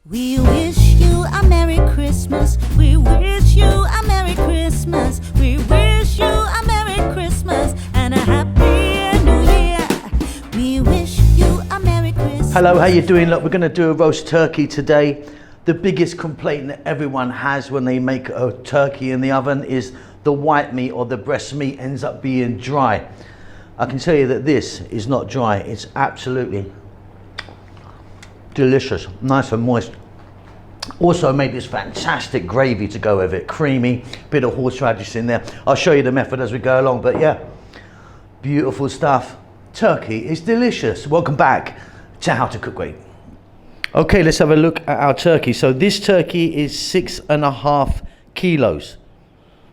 We wish you a Merry Christmas. We wish you a Merry Christmas. We wish you a Merry Christmas and a Happy New Year. We wish you a Merry Christmas. Hello, how you doing? Look, we're going to do a roast turkey today. The biggest complaint that everyone has when they make a turkey in the oven is the white meat or the breast meat ends up being dry. I can tell you that this is not dry. It's absolutely delicious, nice and moist. Also made this fantastic gravy to go with it, creamy, bit of horseradish in there. I'll show you the method as we go along, but yeah, beautiful stuff. Turkey is delicious. Welcome back to How to Cook Great. Okay, let's have a look at our turkey. So this turkey is 6.5 kilos.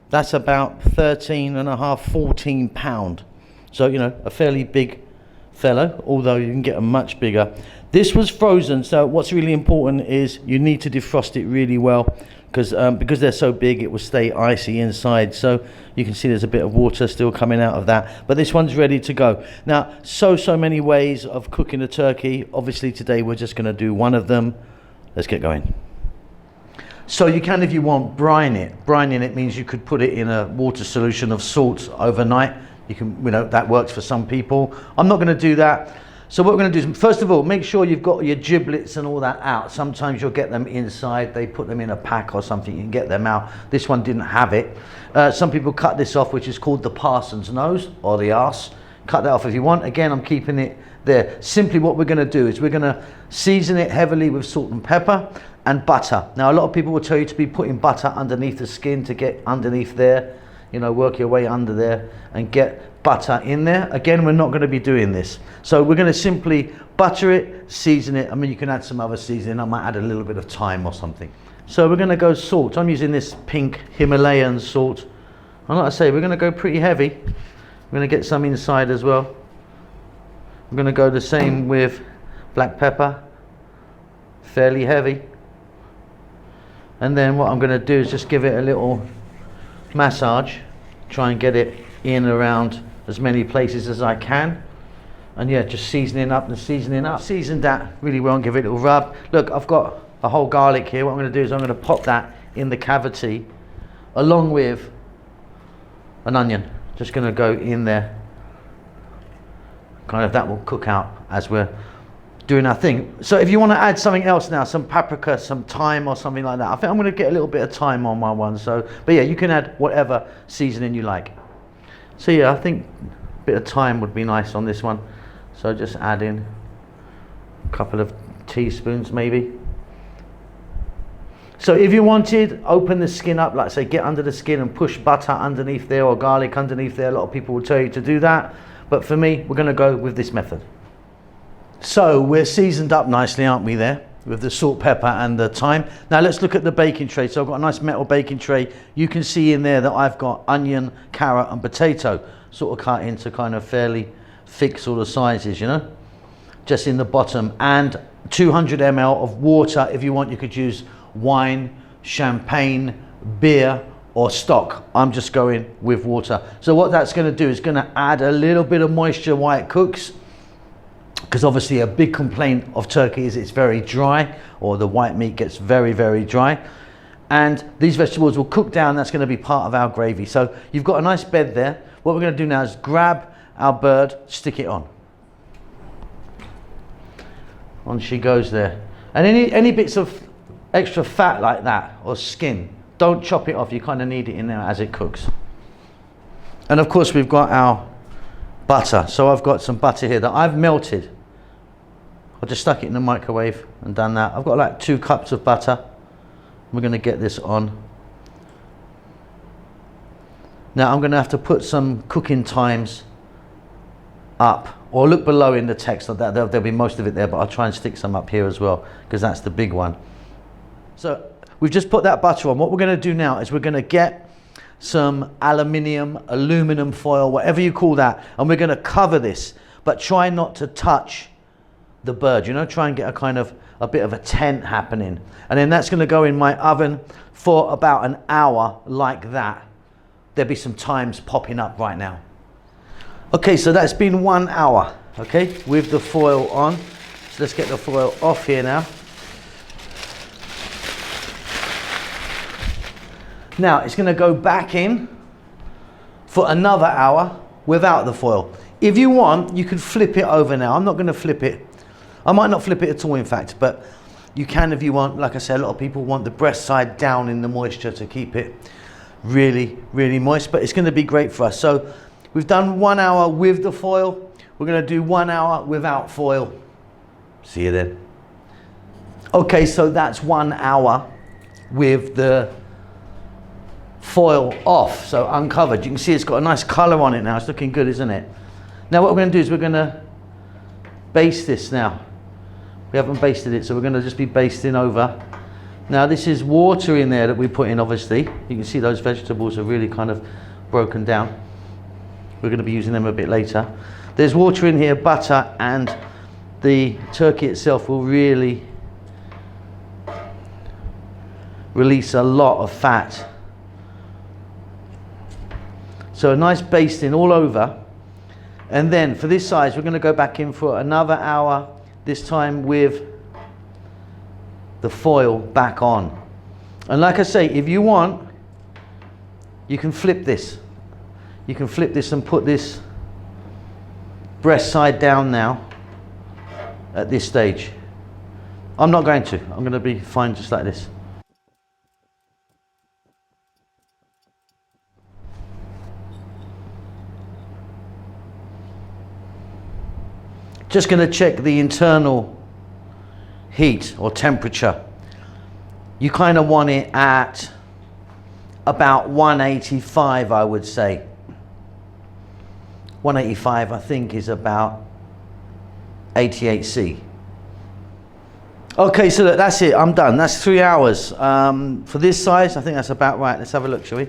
That's about 13.5, 14 pound. So, you know, a fairly big fellow, although you can get a much bigger. This was frozen, so what's really important is you need to defrost it really well because they're so big it will stay icy inside. So you can see there's a bit of water still coming out of that, but this one's ready to go. Now, so many ways of cooking a turkey. Obviously today we're just going to do one of them. Let's get going. So you can, if you want, brine it. Brining it means you could put it in a water solution of salt overnight. You can, you know, that works for some people. I'm not going to do that. So what we're going to do is, first of all, make sure you've got your giblets and all that out. Sometimes you'll get them inside. They put them in a pack or something. You can get them out. This one didn't have it. Some people cut this off, which is called the parson's nose or the arse. Cut that off if you want. Again, I'm keeping it there. Simply what we're going to do is we're going to season it heavily with salt and pepper and butter. Now, a lot of people will tell you to be putting butter underneath the skin to get underneath there. You know, work your way under there and get butter in there. Again, we're not going to be doing this. So we're going to simply butter it, season it. I mean, you can add some other seasoning. I might add a little bit of thyme or something. So we're going to go salt. I'm using this pink Himalayan salt. And like I say, we're going to go pretty heavy. We're going to get some inside as well. I'm going to go the same with black pepper, fairly heavy. And then what I'm going to do is just give it a little massage, try and get it in around as many places as I can, and yeah, just seasoning up and seasoning up. Seasoned that really well and give it a little rub. Look, I've got a whole garlic here. What I'm going to do is I'm going to pop that in the cavity along with an onion. Just going to go in there, kind of. That will cook out as we're doing our thing. So if you want to add something else now, some paprika, some thyme or something like that, I think I'm going to get a little bit of thyme on my one. So, but yeah, you can add whatever seasoning you like. So yeah, I think a bit of thyme would be nice on this one. So just add in a couple of teaspoons maybe. So if you wanted, open the skin up, like say, get under the skin and push butter underneath there or garlic underneath there. A lot of people will tell you to do that. But for me, we're going to go with this method. So we're seasoned up nicely, aren't we, there with the salt, pepper and the thyme. Now let's look at the baking tray. So I've got a nice metal baking tray. You can see in there that I've got onion, carrot and potato sort of cut into kind of fairly thick sort of sizes, you know, just in the bottom, and 200 ml of water. If you want, you could use wine, champagne, beer or stock. I'm just going with water. So what that's going to do is going to add a little bit of moisture while it cooks. Because obviously a big complaint of turkey is it's very dry, or the white meat gets very, very dry. And these vegetables will cook down. That's going to be part of our gravy. So you've got a nice bed there. What we're going to do now is grab our bird, stick it on. On she goes there. And any bits of extra fat like that or skin, don't chop it off. You kind of need it in there as it cooks. And of course we've got our butter. So I've got some butter here that I've melted. I just stuck it in the microwave and done that. I've got like 2 cups of butter. We're going to get this on. Now I'm going to have to put some cooking times up, or look below in the text. There'll be most of it there, but I'll try and stick some up here as well because that's the big one. So we've just put that butter on. What we're going to do now is we're going to get some aluminum foil, whatever you call that, and we're going to cover this, but try not to touch the bird, you know, try and get a kind of a bit of a tent happening. And then that's going to go in my oven for about an hour like that. There'll be some times popping up right now. Okay, so that's been 1 hour, okay, with the foil on. So let's get the foil off here now. Now it's going to go back in for another hour without the foil. If you want, you could flip it over now. I'm not going to flip it. I might not flip it at all, in fact, but you can if you want. Like I said, a lot of people want the breast side down in the moisture to keep it really, really moist, but it's going to be great for us. So we've done 1 hour with the foil. We're going to do 1 hour without foil. See you then. Okay, so that's 1 hour with the foil off, so uncovered. You can see it's got a nice color on it now. It's looking good, isn't it? Now what we're going to do is we're going to baste this now. We haven't basted it, so we're going to just be basting over. Now this is water in there that we put in, obviously. You can see those vegetables are really kind of broken down. We're going to be using them a bit later. There's water in here, butter, and the turkey itself will really release a lot of fat. So a nice basting all over. And then for this size, we're going to go back in for another hour, this time with the foil back on. And like I say, if you want, you can flip this. You can flip this and put this breast side down now at this stage. I'm not going to. I'm going to be fine just like this. Just going to check the internal heat or temperature. You kind of want it at about 185, I would say. 185, I think, is about 88C. Okay, so look, that's it. I'm done. That's 3 hours. For this size, I think that's about right. Let's have a look, shall we?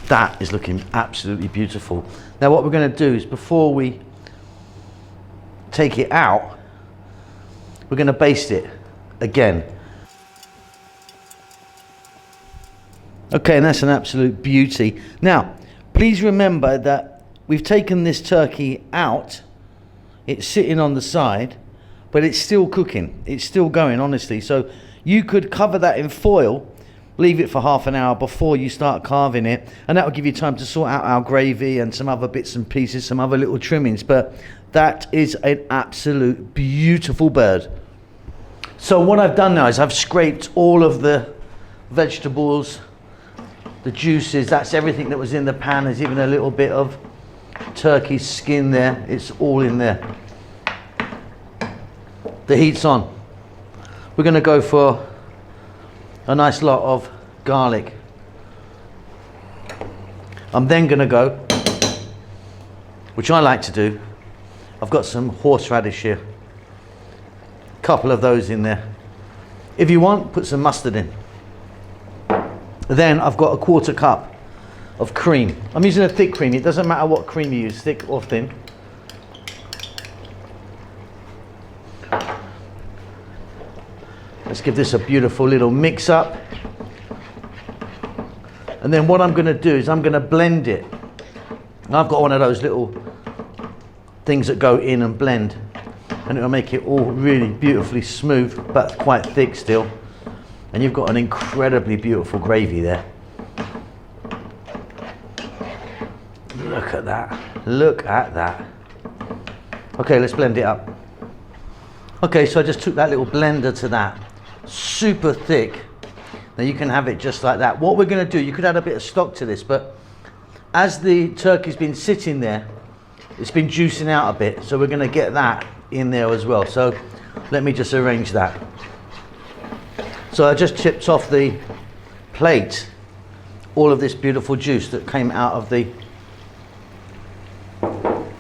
That is looking absolutely beautiful. Now what we're going to do is, before we take it out, we're going to baste it again. Okay, and that's an absolute beauty. Now, please remember that we've taken this turkey out. It's sitting on the side, but it's still cooking. It's still going, honestly. So you could cover that in foil, leave it for half an hour before you start carving it, and that will give you time to sort out our gravy and some other bits and pieces, some other little trimmings. But that is an absolute beautiful bird. So what I've done now is I've scraped all of the vegetables, the juices, that's everything that was in the pan. There's even a little bit of turkey skin there. It's all in there. The heat's on. We're going to go for a nice lot of garlic. I'm then going to go, which I like to do, I've got some horseradish here. A couple of those in there. If you want, put some mustard in. Then I've got a 1/4 cup of cream. I'm using a thick cream. It doesn't matter what cream you use, thick or thin. Let's give this a beautiful little mix up. And then what I'm going to do is I'm going to blend it. I've got one of those little things that go in and blend, and it'll make it all really beautifully smooth but quite thick still. And you've got an incredibly beautiful gravy there. Look at that. Look at that. Okay, let's blend it up. Okay, so I just took that little blender to that. Super thick. Now you can have it just like that. What we're going to do, you could add a bit of stock to this, but as the turkey's been sitting there, it's been juicing out a bit, so we're going to get that in there as well. So let me just arrange that. So I just chipped off the plate all of this beautiful juice that came out of the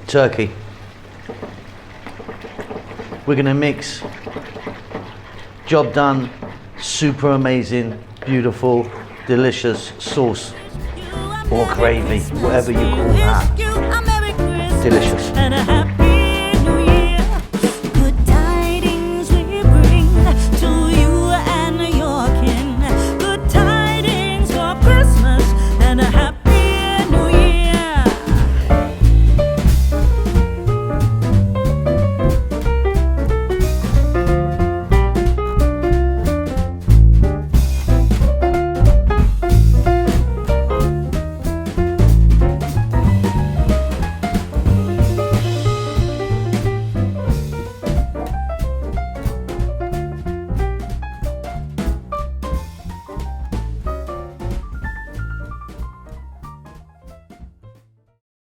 turkey. We're going to mix. Job done. Super amazing, beautiful, delicious sauce or gravy, whatever you call that. Delicious.